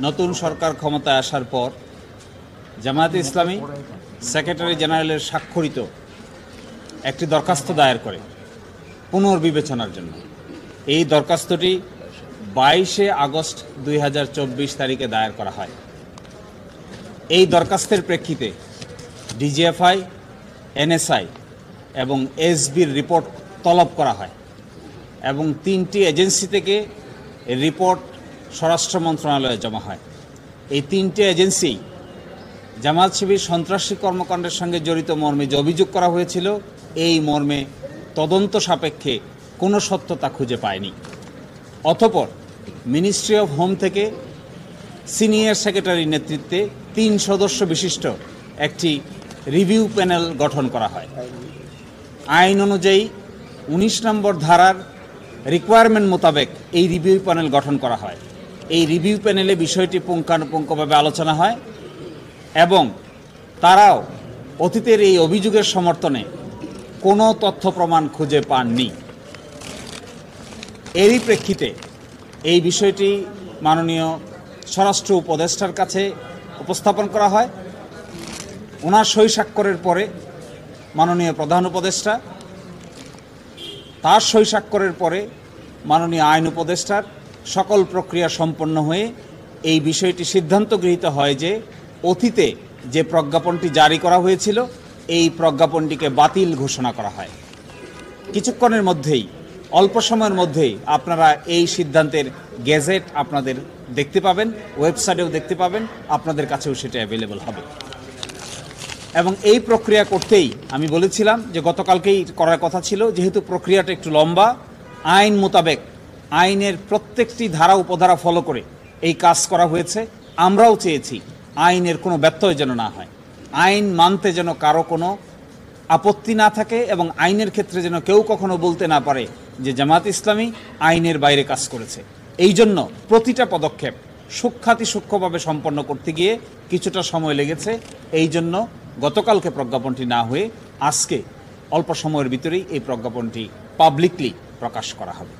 নতুন সরকার ক্ষমতায় আসার পর জামায়াতে ইসলামী সেক্রেটারি জেনারেলের স্বাক্ষরিত একটি দরখাস্ত দায়ের করে পুনর্বিবেচনার জন্য। এই দরখাস্তটি 22 আগস্ট 2024 তারিখে দায়ের করা হয়। এই দরখাস্তের প্রেক্ষিতে ডিজিএফআই, এনএসআই এবং এসবির রিপোর্ট তলব করা হয় এবং 3টি এজেন্সি থেকে রিপোর্ট স্বরাষ্ট্র মন্ত্রণালয়ে জমা হয়। এই 3টে এজেন্সি জামায়াত শিবির সন্ত্রাসী কর্মকাণ্ডের সঙ্গে জড়িত মর্মে যে অভিযোগ করা হয়েছিল, এই মর্মে তদন্ত সাপেক্ষে কোনো সত্যতা খুঁজে পায়নি। অতঃপর মিনিস্ট্রি অফ হোম থেকে সিনিয়র সেক্রেটারির নেতৃত্বে 3 সদস্য বিশিষ্ট একটি রিভিউ প্যানেল গঠন করা হয়। আইন অনুযায়ী 19 নম্বর ধারার রিকোয়ারমেন্ট মোতাবেক এই রিভিউ প্যানেল গঠন করা হয়। এই রিভিউ প্যানেলে বিষয়টি পুঙ্খানুপুঙ্খভাবে আলোচনা হয় এবং তারাও অতীতের এই অভিযোগের সমর্থনে কোনো তথ্য প্রমাণ খুঁজে পাননি। এরই প্রেক্ষিতে এই বিষয়টি মাননীয় স্বরাষ্ট্র উপদেষ্টার কাছে উপস্থাপন করা হয়। ওনার সই স্বাক্ষরের পরে মাননীয় প্রধান উপদেষ্টা, তার সই স্বাক্ষরের পরে মাননীয় আইন উপদেষ্টার সকল প্রক্রিয়া সম্পন্ন হয়ে এই বিষয়টি সিদ্ধান্ত গৃহীত হয় যে অতীতে যে প্রজ্ঞাপনটি জারি করা হয়েছিল, এই প্রজ্ঞাপনটিকে বাতিল ঘোষণা করা হয়। কিছুক্ষণের মধ্যেই, অল্প সময়ের মধ্যেই আপনারা এই সিদ্ধান্তের গেজেট আপনাদের দেখতে পাবেন, ওয়েবসাইটেও দেখতে পাবেন, আপনাদের কাছেও সেটা অ্যাভেলেবল হবে। এবং এই প্রক্রিয়া করতেই আমি বলেছিলাম যে গতকালকেই করার কথা ছিল, যেহেতু প্রক্রিয়াটা একটু লম্বা, আইন মোতাবেক আইনের প্রত্যেকটি ধারা উপধারা ফলো করে এই কাজ করা হয়েছে। আমরাও চেয়েছি আইনের কোনো ব্যত্যয় যেন না হয়, আইন মানতে যেন কারো কোনো আপত্তি না থাকে এবং আইনের ক্ষেত্রে যেন কেউ কখনো বলতে না পারে যে জামায়াত ইসলামী আইনের বাইরে কাজ করেছে। এই জন্য প্রতিটা পদক্ষেপ সূক্ষ্মভাবে সম্পন্ন করতে গিয়ে কিছুটা সময় লেগেছে। এই জন্য গতকালকে প্রজ্ঞাপনটি না হয়ে আজকে অল্প সময়ের ভিতরেই এই প্রজ্ঞাপনটি পাবলিকলি প্রকাশ করা হবে।